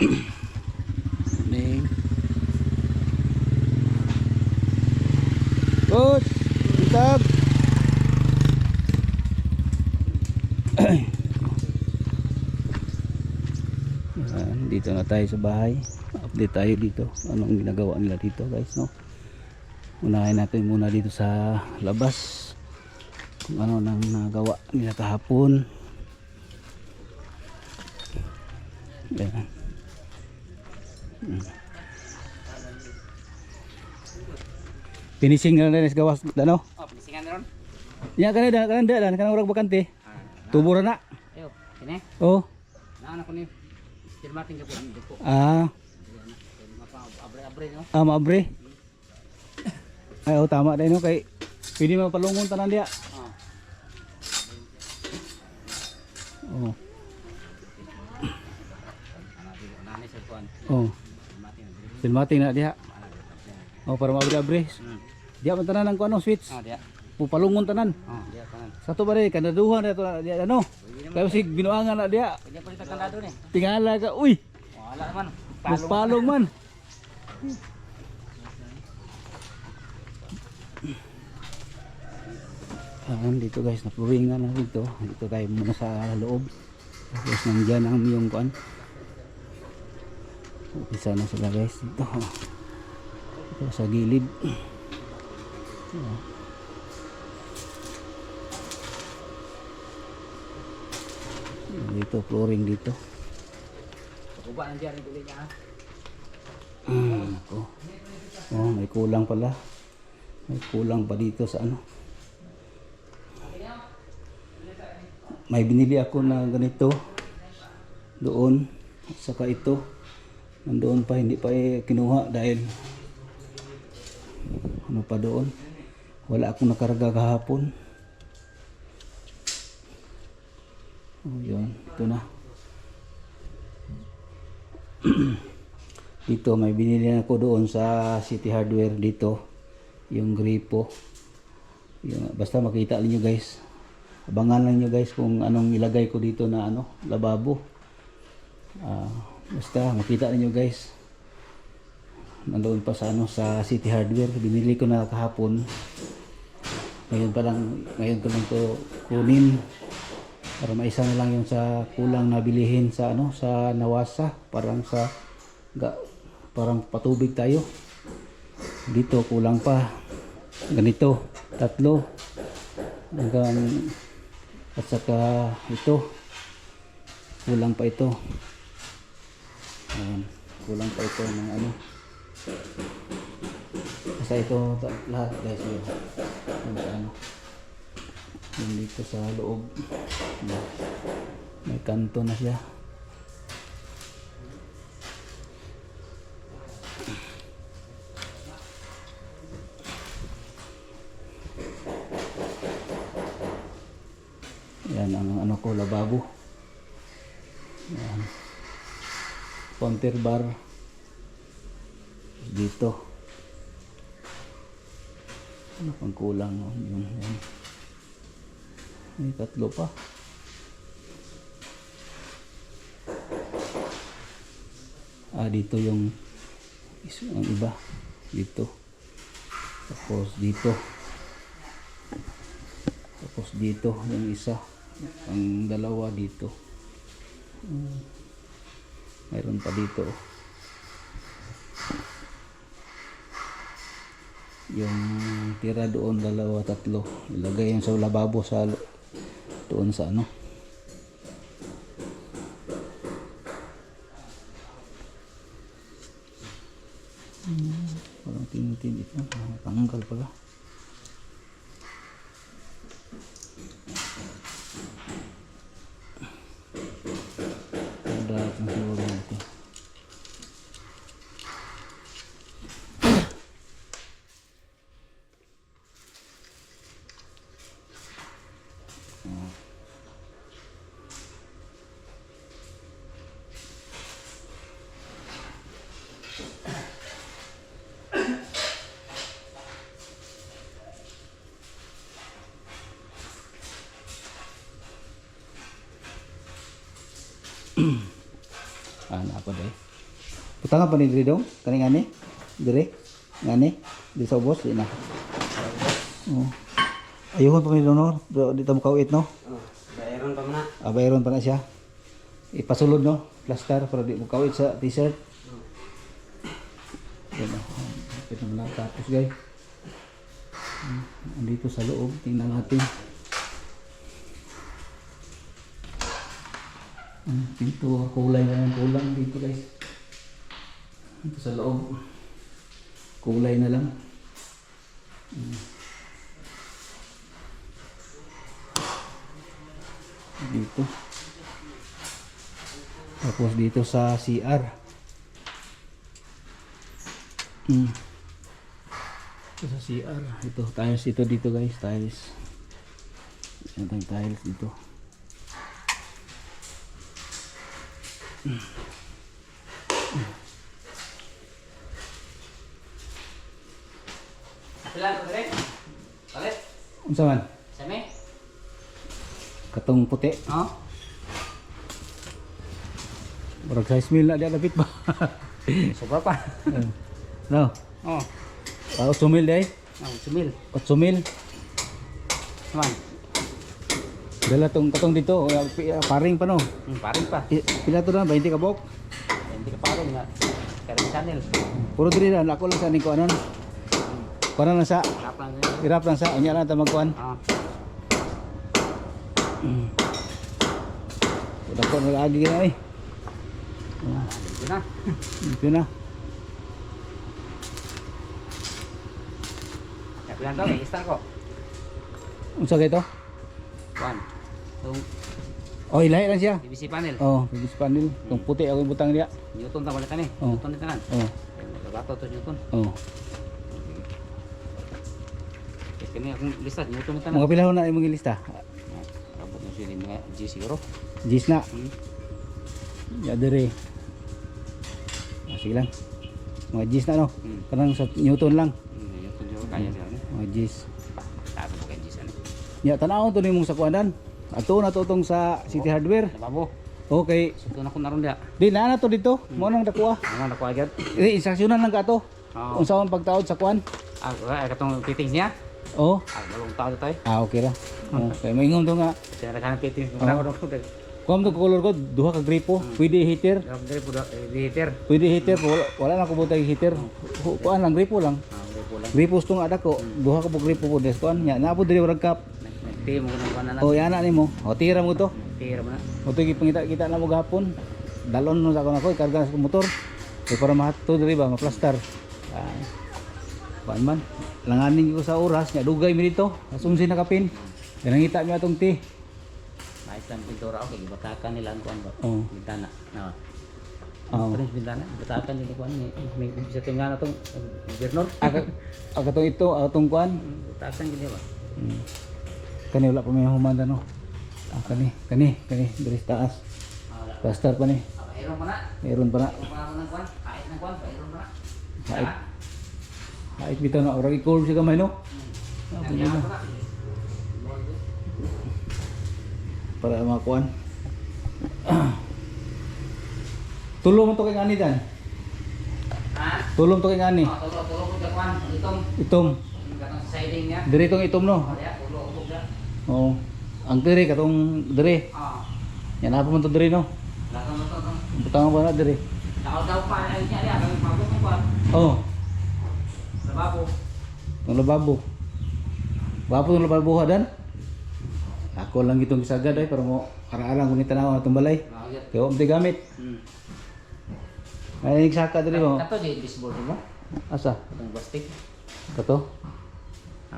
Ning. Good. Tag. Dito na tayo sa bahay. Update tayo dito. Anong ginagawa nila dito, guys, no? Unahin natin muna dito sa labas. Kung ano nang nagawa nila kahapon. Ayan. Finishing na rin sa gawas, ano? Oh, pinisingan na ron. Yan, kanang urag bakante. Tubura na. Ayo, sini. Oh. Naan ako ni Sir Martin ka po dito. Abre-abre no. Maabre. Ay, oh, tama dahil no, kay pwede mapalungon tanan diya. Oh. Nani sa kuan. Oh. Silmating na diha. Oh, para maabre-abre. Diya man tanan ang kuno switch. Oh, dia. Pupalungon tanan. Oh, dia kanan. Sa to bare kanaduhan na to diya ano. Kaya sig binuangan na diya. Pwede pa rin kandado ni. Tingala ka, uy. Wala naman. Magpalong man. Dito guys, napluwingan na dito. Dito tayo muna sa loob. Tapos nandyan ang yung kuan. Umpisa na sila guys dito. Dito sa gilid. Dito, flooring dito. Kuba nang diyan ni dili niya. Oh, may kulang pala. May kulang pa dito sa ano. May binili ako na ganito doon, saka ito nandoon pa, hindi pa kinuha dahil ano pa doon, wala akong nakarga kahapon. Oh, yun, ito na. Dito may binili ako doon sa City Hardware dito, yung gripo. Yung, basta makita niyo guys, abangan lang nyo guys kung anong ilagay ko dito na ano, lababo. Basta makita niyo guys, nandoon pa sa ano, sa City Hardware. Binili ko na kahapon, ngayon ko lang to kunin para maisa na lang yung sa kulang na bilihin sa ano, sa Nawasa. Parang patubig tayo dito, kulang pa ganito, 3 hanggang, at saka ito kulang pa ito. Ayan, kulang pa ito ng ano, basta ito lahat guys. Yun, ano, yung dito sa loob may kanto na siya. Yan ang ano ko, lababo. Yan. Counter bar dito. Ano pang kulang, no? Yung yan. May 3 pa. Dito yung ang iba dito. Tapos dito yung isa, ang 2 dito. Mayroon pa dito yung tira doon, 2, 3 ilagay yung sa lababo sa doon sa ano. Parang tinitid ito, tanggal pala. Siguro ito. Ano ako dahil? Putangan pa ni diri dong. Kani ngani? Diri. Ngani? Di sa ubos di na. Oh. Ayuhon pa mi donor. Di ta mo kawit no. Bayron pa muna. Bayron pa na siya. Ipasulod no. Plaster para di mo kawit sa t-shirt. Yan o. Ito na tapos guys. Andito sa loob. Tingnan natin. Pinto kulay na yung kulang dito guys. Ito sa loob. Kulay na lang. Dito. Tapos dito sa CR. Ito sa CR. Ito tiles ito dito guys. Tiles. Ito yung tiles dito. Pilan ko dire? Palit. Unsa man? Same? Katong puti. Oh. Barag size meal na dia lapit ba? Sobra pa. No. Oh. 8 mil day. Oh, sumil. 8 mil. Man. Dala tong katong dito, paring pa no. Paring pa. Pila to na 20 ka bok. Hindi ka paring nga. Karang channel. Puro diri na ako lang sa niko anon. Kuan na sa Kaplan niya. hirap lang sa unya lang ta magkuan. Ah. Udah ko na lagi na eh. Dito na. Ito na. Pilan to, istan ko. Unsa kay to? Kuan. Tung Oh, ilahi lang siya. PVC panel. Oh, bigis panel. Tong puti ako butang dia. Newton ta balikan eh. Oh. Newton dito nan. Oh. Gato to Newton. Oh. Kini akong lista Newton dito Mga nan. pila na imong lista? Abot na sila mga G euro. Jis na. Ya dire. Sige lang. Mga G's na no. Kanang sa Newton lang. Newton yo kaya niya. Mga G's. Tato mo kay G ani. Ya tanawon to nimong sa kuanan. Ato na to tong sa City Hardware. Nababo. Okay. Suto na ko naron dia. Di na to dito. Mo nang dakuha. Ano na ko agad? Instruksyonan lang ka to. Oo. Unsa man pagtaod sa kuan? Ah, katong fittings niya. Oh. Balong tao tayo. Okay ra. Okay, maingon to nga. Saya nak fittings ko na ko dog. Kuam to color ko duha ka gripo. Pwede heater. Dari pud heater. Pwede heater. Wala na ko butay heater. Kuan lang gripo lang. Dari pud lang. Gripo tong ada ko. Duha ka po gripo po des kuan. Nya na po diri warag kap. Nagti mo ko na Oh, yana nimo. O tira mo to. Tira mo na. O to gipangita kita na mo gapon. Dalon no sa ko nako karga sa motor. Kay para mahato diri ba maplastar. Kuan man. Langanin ko sa oras nya dugay mi dito. Asumsi na kapin. Ganangita mi atong ti. Ay san pintura okay, batakan nila ang kuan ba. Oh. Bintana. Na. Oh. Prince bintana, batakan nila kuan ni. May bisa tingala tong gobernador. Aga to ito atong kuan. Batakan gid ba. Kani wala pa may humanda no. Kani diri sa taas. Plaster pa ni. Mayroon pa na. Meron pa na. Mayroon ng kuan. Kahit ng kuan, mayroon pa na. Hait. Hait bitaw na ora i-curve siya kamay no. Mayroon pa na. Para makuan. Tulong mo to kay ngani dan. Ha? Tulong to kay ngani. Tulo ko sa kuan, itom. Itom. Katong siding niya. Diri tong itom no. Kaya tulo ko siya. Oo. Ang diri katong diri. Ah. Yan na po man to diri no. Lakang mo to. Butang ba na diri. Daw pa ay niya dia, kami pabok mo kuan. Oh, Sa babo. tong lababo. Wapo tong lababo dan. Ako lang itong gisagad ay pero mo ara-arang kung tanaw atong balay. Bakit? Kaya umti gamit. Ay nagsaka diri mo. Kato di baseball mo. Asa? Katong plastic. Kato.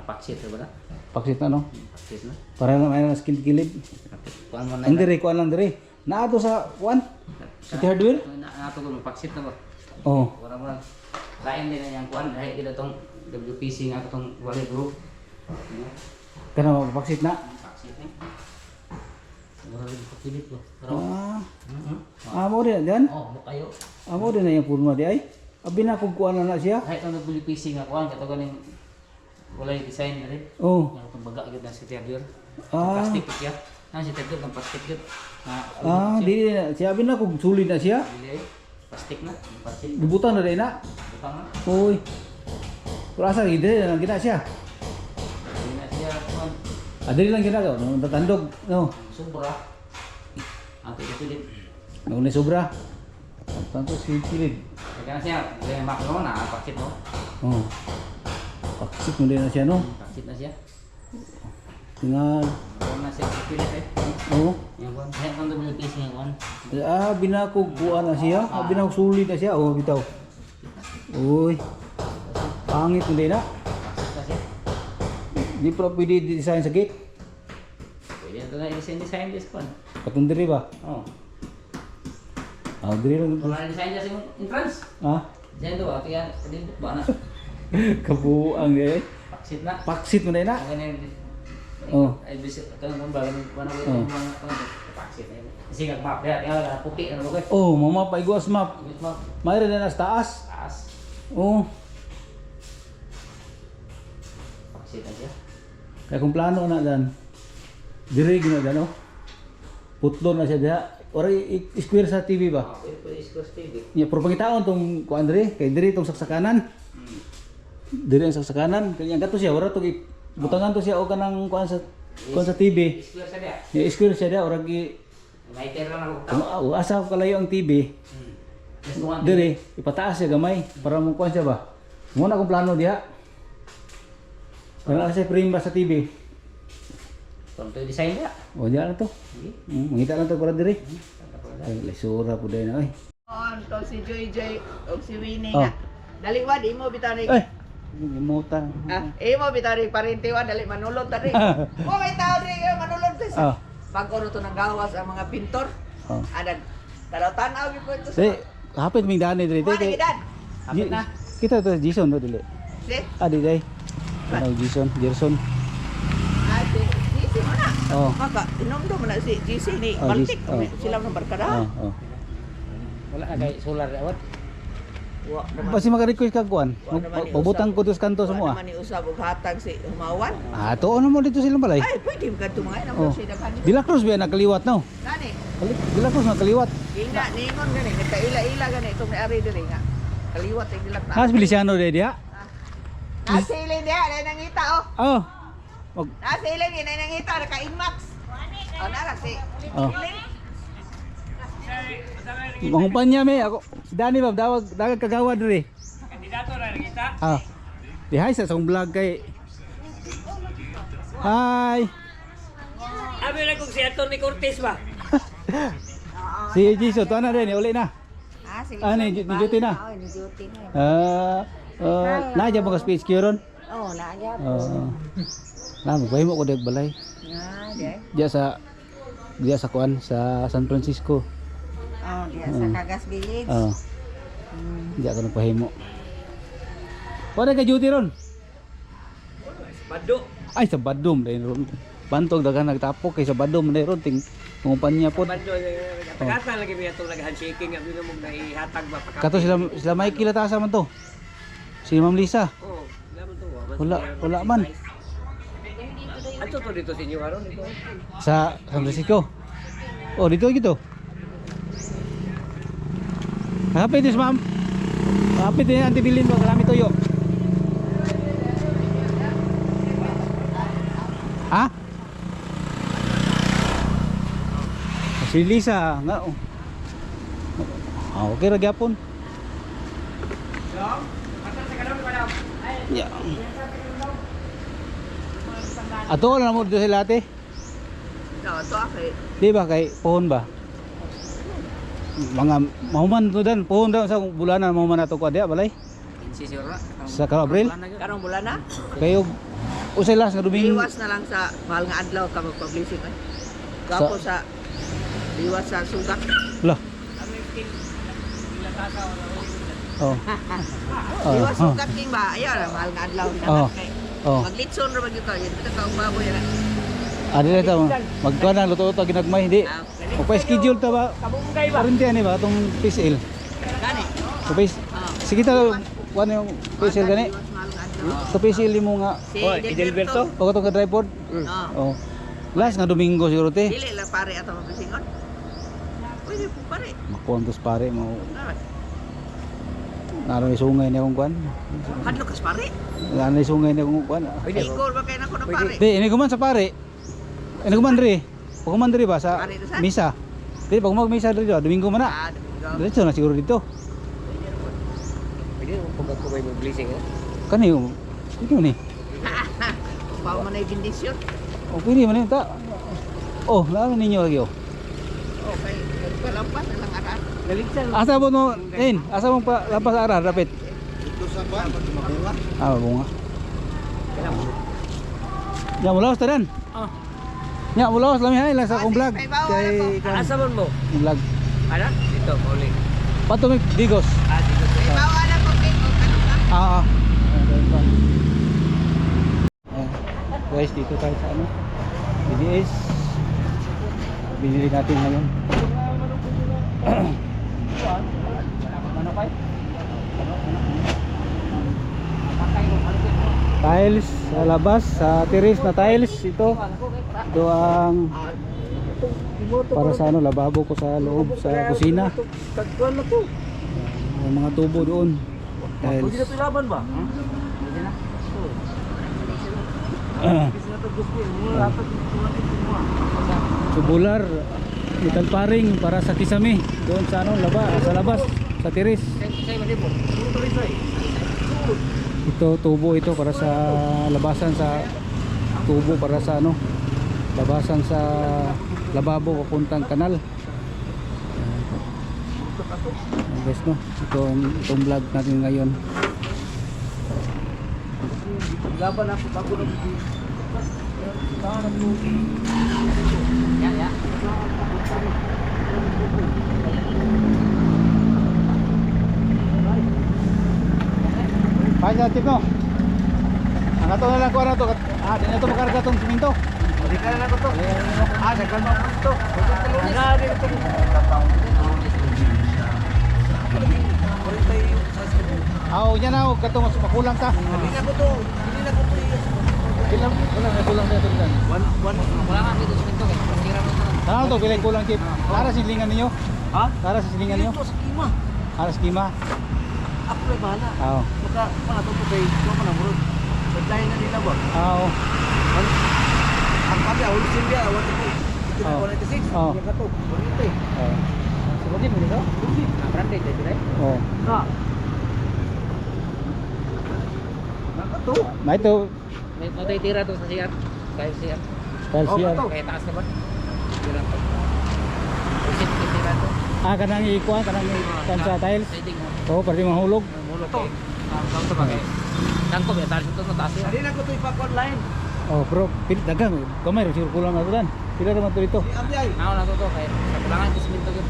Paksit ba na? Paksit na no. Paksit na. Para na may skill kilid. Kuan mo na. Ang diri kuan lang diri. Naa to sa kuan. City Hardware. Nato ko paksit na ba? Oh. Wala mo lang. Lain din na yang kuan dahil kita tong WPC nga tong wallet group. Kana mapaksit na. Paksit na. Wala rin pakilit ko. Pero Amo din dan. oh, mo kayo. Amo din na yung purma di ay. Abi na kung kuan na siya. Kahit ang WPC nga kuan kato ganing wala yung design na rin. Oh. Yang itong baga gid na si Tiadur. Ah. Plastic siya. Si Tiadur ng plastic gid. Di na siya abi na kung sulid na siya. Dili. Plastic na. Plastic. Gibutan na din na. Butang na. Uy. Pero asa gid lang gina siya. Hindi na siya kuan. Adili lang gina no tatandog no. Sobra. Ato ito Nung ni sobra. Tanto si kilid. Kaya na siya, may makro na, paksit no? Oh. Paksit mo din na siya no. Paksit na siya. Tingnan. Kaya na siya pilit eh. Oh. Yung kuan, kaya kung WPC yung kuan. Binakog kuan na siya. Binakog sulit na siya. Oh, bitaw. Uy. Pangit mo din na. Paksit na siya. Di pa pwede design sa gate. Pwede na ito na i-design this kuan. Patundiri ba? Oo. Ah, diri lang. Kung na-design niya sa entrance. Ah. Diyan to ba? Kaya, kadindot ba na? Kabuang eh. Paksit na. Paksit mo din na. Ang ganyan. Oh. Ay, bisit. Kaya kung ba, paano ko Oh. yung mga paksit na yun. Kasi map, yan, puti na lugar. Oh, mama pa iguas map. With map. Mayroon na sa taas. Taas. Oh. Paksit na siya. Kaya kung plano na dan. Diri gina dan oh. Putlon na siya diha. Ora square sa TV ba? Pwede iscos TV. Nya pero pangitaon tong kuan diri kay diri tong saksakanan. Diri ang saksakanan kanya gato siya ora to butangan to siya o kanang kuan sa TV. Square sa dia. Nya square siya diha ora gi Lighter lang ako tao. asa kalayo ang TV. Just one. Diri ipataas siya gamay para mo kuan siya ba. Mo na akong plano diha. Wala siya frame ba sa TV. Kung ito yung design dia. O diha na to. Sige. Mangita lang to para diri. Ay lesura pud na oy. To si Joy Joy o si Winnie Oh. nga. Dali wad imo bitari. Ay. Gimuta. Imo bitari parinti wad dali manulod tadi. Mo may tao ri manulod sa. Ah. Pag oro to nang gawas ang mga pintor. Oh. Adan. Taraw tanaw gyud ko to. Di, hapit ming dani diri Wala kay. gidan. Hapit na. Kita to Jason to dili. Si. Adi day. Ano Jason, Gerson. Si GC mo na. Oh. Maka inomdo mo na si GC ni Oh, Baltic. GC, Sila ng barkada. Oh. Wala na kay solar awat. Wa naman. Basi maka-request kag kuan. Pabutang ko to sa kanto sa mo. Wa naman ni usab og hatag si Humawan. Ah, to ano mo dito silang balay? Ay, pwede ka tumangay na Oh. mo si daghan. Dila Cruz ba nakaliwat no? Gani. Dila Cruz nakaliwat. Ina ningon gani nagkaila-ila gani itong may-ari diri nga. Kaliwat ang dilak na. Has Feliciano day dia. Nasili dia, na nangita oh. Oh. Mag Nasili ni na nangita ka Inmax. Oh nara si. oh. Mangumpanya me ako. Si Dani ba dagag kagawad diri. Kandidato na kita. Ah. Di hi sa akong vlog kay. Hi. Abi na kung si Anthony Cortez ba? Si Jason to na din uli na. Ah sige. Ah ni duty na. Oh ni duty na. Naja mo ka speech kyo ron? Oh na ya. Na mo ko deg balay. Na dia. Diya sa kuan sa San Francisco. Oh dia sa Kagas Village. Oh. Diya ka nagpahimo. Wala ka duty ron? Bado. Ay sa Badum dahil ron. Bantog dagan nagtapok kay sa Badum dahil ron ting kumpanya pod. Bando tagatan lagi mi atong nag-handshaking abi mo naihatag ba pa. Kato sila may kilataasa man to. Si Ma'am Lisa. Oh, gamon to. Wala man. Ato to dito sa inyo aron dito. Sa San Francisco. Oh, dito gitu. Hapit is ma'am. Hapit din ang tibilin mo kalami toyo. Ha? Si Lisa nga. Okay ra gyapon. Ya. Ato na mo dito sila ate. No, to akay. Di ba kay pohon ba? Mga mahuman to dan, pohon daw sa bulanan mahuman ato ko dia balay. Si Sir na. Sa Abril. Karong bulan na. Kayo usay las nga Domingo. Iwas na lang sa mahal nga adlaw ka mag-publishing ay. Gapo sa iwas sa sugat. Lah. Oh. Iwas sugat king ba? Ayaw na mahal nga adlaw na Oh. kay. Oh. Maglitson ra bagyo ka. Yan ka ang baboy na. Adi na ta magkuan na luto-luto ginagmay hindi. Magpa-schedule ta ba? Kabunggay ba? Parinti ani ba atong PCL. Gani. So base. Sige ta kuan yung PCL gani. Iwas mahal nga adlaw. So PCL mo nga Si Oy, Edelberto. Edelberto. pagkatong ka drive board. Oh. Oh. Last nga Domingo siguro te. Dili lang pare ato mapisingon. Pwede po pare. Makuantos pare mo. Ah, Ano ni sungay ni akong kuan? Hadlo kas pare. Ano ni sungay ni akong kuan? Igor ba kay nako na pare? Di, ini guman sa pare. Ini guman diri. Pagkuman diri ba sa Pare, saan? misa? Di, pag mag-misa diri, Domingo man na. Ah, Domingo. Diretso na siguro dito. Pwede mo pag ako may blessing eh. Kani yung, ito ni. Pao man ay bendisyon. O, pwede man yun, ta. Oh, lalo ninyo lagi, oh. Okay, palampas na lang aran. Galigsan. Asa mo no, asa mo pa lampas sa arar, rapid. Ito sa kuan, bunga. Ah, bunga. Ya, mulawas tanan. Ah. Ya, mulawas lami hay lang sa akong vlog. May bawa Kay kan Asa man mo? vlog. Ano? Dito, Pauli. Patumig Digos. Ah, dito. May bawa na ko kay ko kanang ka. Ah. Guys, dito tayo sa ano? BDS. Binili natin ngayon. Tiles sa labas, sa terrace na tiles ito. Ito ang para sa ano, lababo ko sa loob sa kusina. Tagkuan na to. Yung mga tubo doon. Tiles. Pwede na ito ilaban ba? Pwede na. Pwede na ito gusto. Mula ito Tubular, metal paring para sa kisame doon sa ano, sa labas, sa terrace. Ito tubo ito para sa labasan sa tubo para sa ano, labasan sa lababo papuntang kanal. Ayan, guys, no, itong vlog natin ngayon. laban ako bago na. Yan, yan. Paano sa tip no? Ang ato na lang ko na to. Ah, di na to makarga tong siminto. Hindi ka na ko to. Ah, nagkan mo to. Nga din ito. Aw, nya na katong mas makulang ta. Hindi na ko to. Hindi na ko to. Kilang wala na kulang na ito dan. Wala nga dito sa pinto. Sira mo ito. Tanong to bilay kulang chip. Para silingan ninyo. Ha? Para sa silingan ninyo. Ito sa kima. Para sa kima. Ako na bahala. Aw. Maka mga to kay ko pa na murod. Paglain na nila ba? Aw. Ang kami awal Silvia, awal ko. Ito na Oh. 196. Oh. Yung kato. Bonito eh. Aw. Subukin mo dito. Branded dito dai. Oh. Ha. Nakato. May ito May patay tira to sa CR. Kaya CR. style Oh, siya. ito. Kaya taas na ba? Tira to. Usit tira to. Ah, kanang ikuan, kanang ikan sa tiles. Siding mo. Oh, pwede mahulog. Mulo to. Ang to ba kay? Dang ko ba taas to taas. Hindi na ko to ipa-online. Oh, bro, pilit dagang. Kamay ro kulang na to dan. Pila naman to dito. Si Abdi ay. Ako na to kay kulangan ko siminto gyud.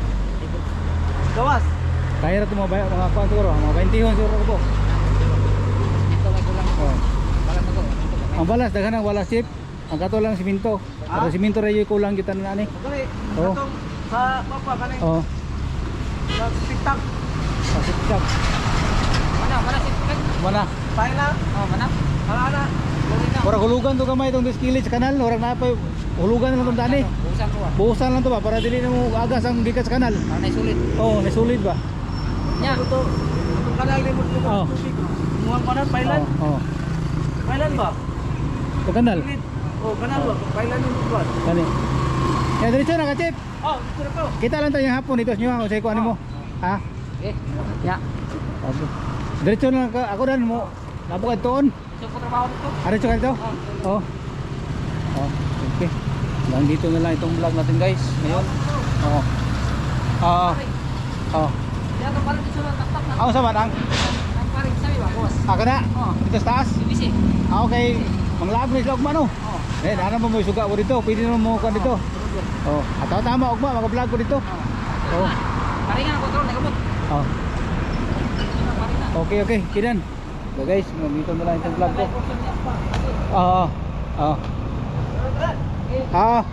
Gawas. Kaya ra to mga kuan siguro, mga 20 siguro ko. Siminto may kulang. Oh. Balan to ko. Ang balas daghan ang walas chip. Ang kato lang siminto. Pero siminto ra yung kulang kita na ani. Dali. Oh. Katong sa papa kanay. Oh, Sa TikTok. pasip chap. Mana sip kan? Mana? Tayo na. Oh, mana? Ana. Gawin na. Ora hulugan to kamay itong diskilid sa kanal, ora na pa hulugan lang tong dani. Busan ko. Buhusan lang to ba para dili na mo agas ang gikas sa kanal. Para nay sulit. Oh, nasulid ba? Nya. Ito. Itong kanal ni mo Oh. tubig. Muang kanan pailan. Oh, oh. Pailan ba? To kanal. Pilit. Oh, kanal ba? Pailan ni mo buwan. Kani. Ya diretso na ka chip. Oh, ito na to. Kita lang tayo hapon dito nyo ha, usay ko ano mo. Ha? Eh. Nya. Okay. Diretso na ka ako dan mo. Labok ka doon. So ko trabaho dito. Diretso ka dito. Oh. Oh, okay. Hanggang dito na lang itong vlog natin guys. Ngayon. Oh. Ah. Oh. Diya to para dito sa taktak na. Ako sa manang. Ang paring sabi ba, boss? Ako na. Oh. Dito sa taas. Bisi. Ah, okay. Manglab ni vlog man oh. Oh. Eh, dana mo mo suga mo dito. Pwede na mo kuan dito. Oh, ataw tama ugma maka-vlog ko dito. Oh. Paringan ang kontrol, nagamot. Oh. Paringan. Okay, okay. Kidan. So guys, dito na lang itong vlog ko. Oo. Oo. Ah.